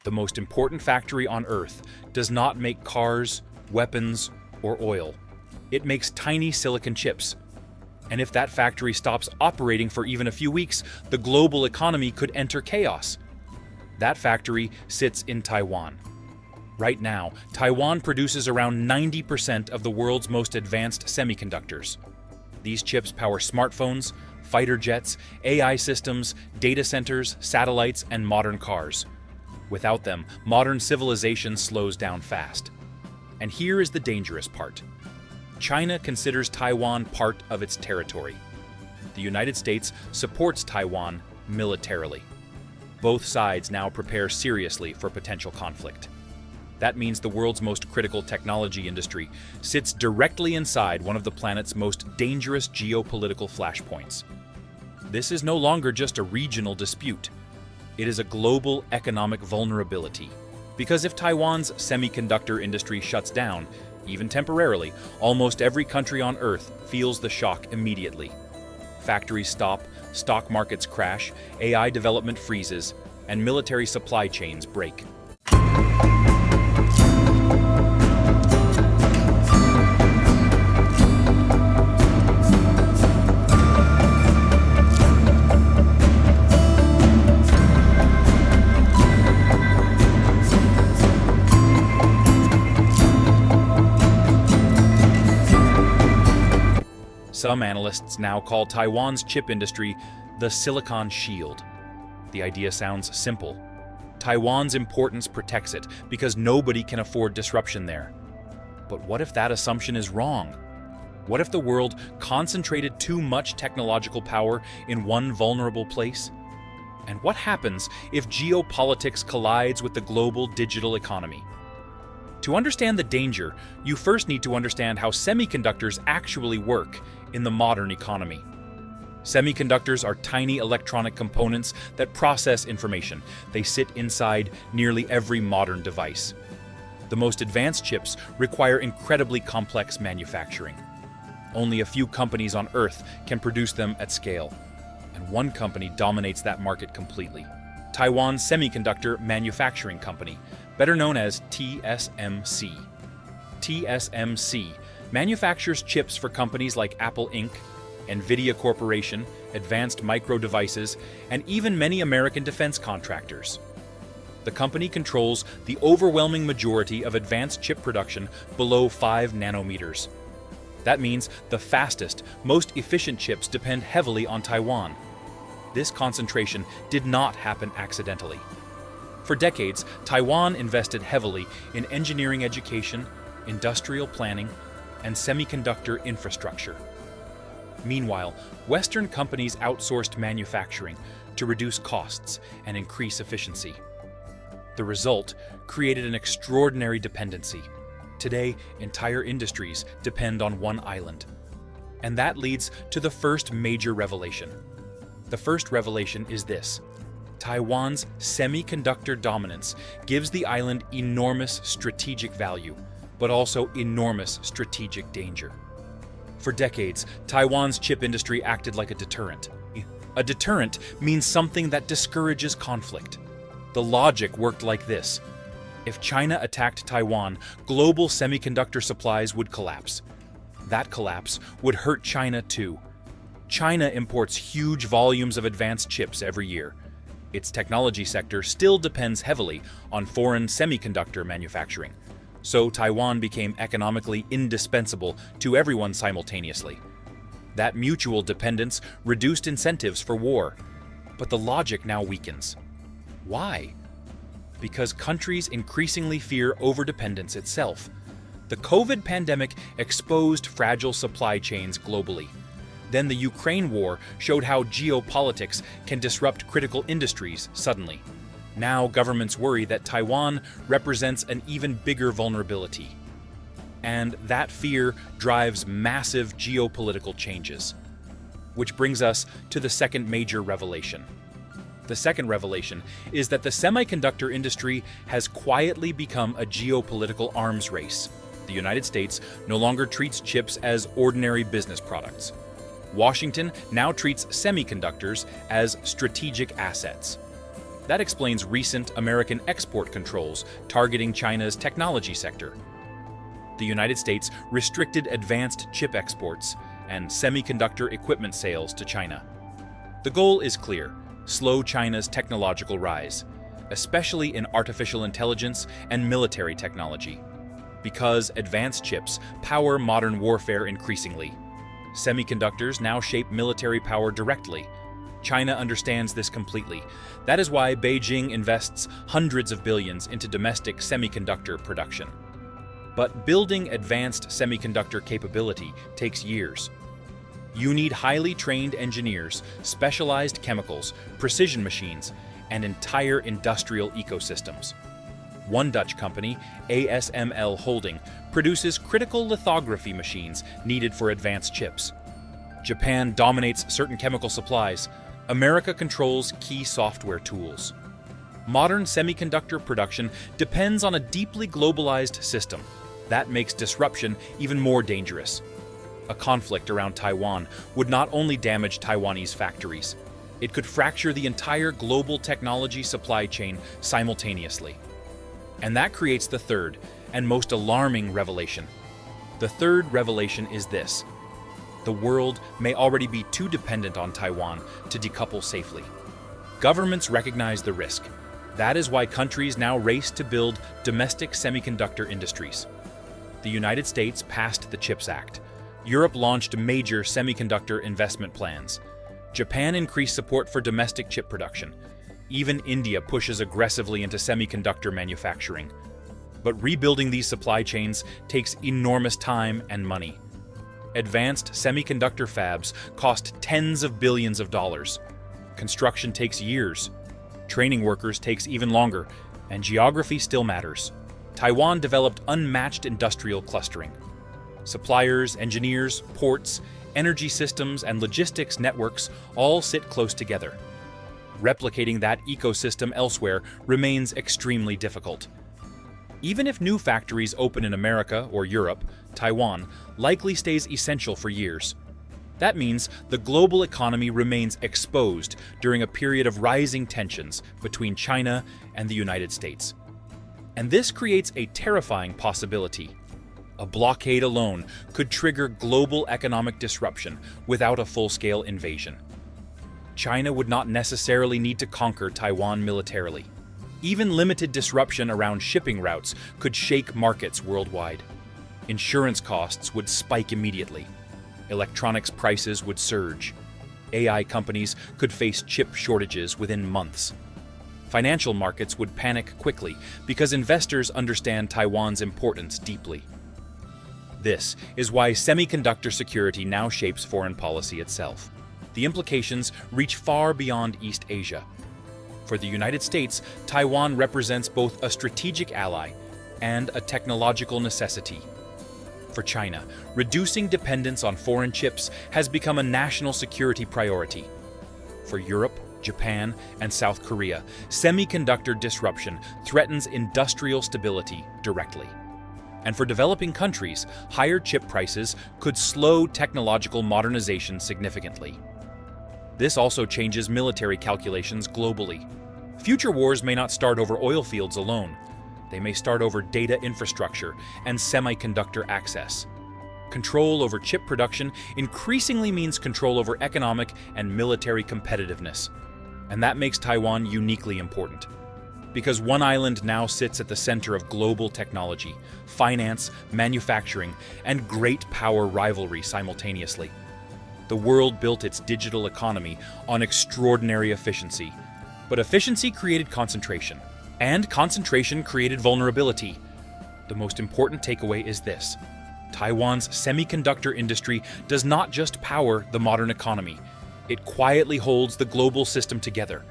The most important factory on Earth does not make cars, weapons, or oil. It makes tiny silicon chips. And if that factory stops operating for even a few weeks, the global economy could enter chaos. That factory sits in Taiwan. Right now, Taiwan produces around 90% of the world's most advanced semiconductors. These chips power smartphones, fighter jets, AI systems, data centers, satellites, and modern cars. Without them, modern civilization slows down fast. And here is the dangerous part. China considers Taiwan part of its territory. The United States supports Taiwan militarily. Both sides now prepare seriously for potential conflict. That means the world's most critical technology industry sits directly inside one of the planet's most dangerous geopolitical flashpoints. This is no longer just a regional dispute. It is a global economic vulnerability. Because if Taiwan's semiconductor industry shuts down, even temporarily, almost every country on Earth feels the shock immediately. Factories stop, stock markets crash, AI development freezes, and military supply chains break. Some analysts now call Taiwan's chip industry the Silicon Shield. The idea sounds simple. Taiwan's importance protects it because nobody can afford disruption there. But what if that assumption is wrong? What if the world concentrated too much technological power in one vulnerable place? And what happens if geopolitics collides with the global digital economy? To understand the danger, you first need to understand how semiconductors actually work in the modern economy. Semiconductors are tiny electronic components that process information. They sit inside nearly every modern device. The most advanced chips require incredibly complex manufacturing. Only a few companies on Earth can produce them at scale, and one company dominates that market completely. Taiwan Semiconductor Manufacturing Company, better known as TSMC. TSMC manufactures chips for companies like Apple Inc., NVIDIA Corporation, Advanced Micro Devices, and even many American defense contractors. The company controls the overwhelming majority of advanced chip production below 5 nanometers. That means the fastest, most efficient chips depend heavily on Taiwan. This concentration did not happen accidentally. For decades, Taiwan invested heavily in engineering education, industrial planning, and semiconductor infrastructure. Meanwhile, Western companies outsourced manufacturing to reduce costs and increase efficiency. The result created an extraordinary dependency. Today, entire industries depend on one island. And that leads to the first major revelation. The first revelation is this: Taiwan's semiconductor dominance gives the island enormous strategic value, but also enormous strategic danger. For decades, Taiwan's chip industry acted like a deterrent. A deterrent means something that discourages conflict. The logic worked like this: if China attacked Taiwan, global semiconductor supplies would collapse. That collapse would hurt China too. China imports huge volumes of advanced chips every year. Its technology sector still depends heavily on foreign semiconductor manufacturing. So Taiwan became economically indispensable to everyone simultaneously. That mutual dependence reduced incentives for war. But the logic now weakens. Why? Because countries increasingly fear overdependence itself. The COVID pandemic exposed fragile supply chains globally. Then the Ukraine war showed how geopolitics can disrupt critical industries suddenly. Now governments worry that Taiwan represents an even bigger vulnerability. And that fear drives massive geopolitical changes. Which brings us to the second major revelation. The second revelation is that the semiconductor industry has quietly become a geopolitical arms race. The United States no longer treats chips as ordinary business products. Washington now treats semiconductors as strategic assets. That explains recent American export controls targeting China's technology sector. The United States restricted advanced chip exports and semiconductor equipment sales to China. The goal is clear: slow China's technological rise, especially in artificial intelligence and military technology. Because advanced chips power modern warfare increasingly. Semiconductors now shape military power directly. China understands this completely. That is why Beijing invests hundreds of billions into domestic semiconductor production. But building advanced semiconductor capability takes years. You need highly trained engineers, specialized chemicals, precision machines, and entire industrial ecosystems. One Dutch company, ASML Holding, produces critical lithography machines needed for advanced chips. Japan dominates certain chemical supplies. America controls key software tools. Modern semiconductor production depends on a deeply globalized system. That makes disruption even more dangerous. A conflict around Taiwan would not only damage Taiwanese factories, it could fracture the entire global technology supply chain simultaneously. And that creates the third and most alarming revelation. The third revelation is this: the world may already be too dependent on Taiwan to decouple safely. Governments recognize the risk. That is why countries now race to build domestic semiconductor industries. The United States passed the CHIPS Act. Europe launched major semiconductor investment plans. Japan increased support for domestic chip production. Even India pushes aggressively into semiconductor manufacturing. But rebuilding these supply chains takes enormous time and money. Advanced semiconductor fabs cost tens of billions of dollars. Construction takes years. Training workers takes even longer, and geography still matters. Taiwan developed unmatched industrial clustering. Suppliers, engineers, ports, energy systems, and logistics networks all sit close together. Replicating that ecosystem elsewhere remains extremely difficult. Even if new factories open in America or Europe, Taiwan likely stays essential for years. That means the global economy remains exposed during a period of rising tensions between China and the United States. And this creates a terrifying possibility. A blockade alone could trigger global economic disruption without a full-scale invasion. China would not necessarily need to conquer Taiwan militarily. Even limited disruption around shipping routes could shake markets worldwide. Insurance costs would spike immediately. Electronics prices would surge. AI companies could face chip shortages within months. Financial markets would panic quickly because investors understand Taiwan's importance deeply. This is why semiconductor security now shapes foreign policy itself. The implications reach far beyond East Asia. For the United States, Taiwan represents both a strategic ally and a technological necessity. For China, reducing dependence on foreign chips has become a national security priority. For Europe, Japan, and South Korea, semiconductor disruption threatens industrial stability directly. And for developing countries, higher chip prices could slow technological modernization significantly. This also changes military calculations globally. Future wars may not start over oil fields alone. They may start over data infrastructure and semiconductor access. Control over chip production increasingly means control over economic and military competitiveness. And that makes Taiwan uniquely important. Because one island now sits at the center of global technology, finance, manufacturing, and great power rivalry simultaneously. The world built its digital economy on extraordinary efficiency. But efficiency created concentration, and concentration created vulnerability. The most important takeaway is this: Taiwan's semiconductor industry does not just power the modern economy, it quietly holds the global system together.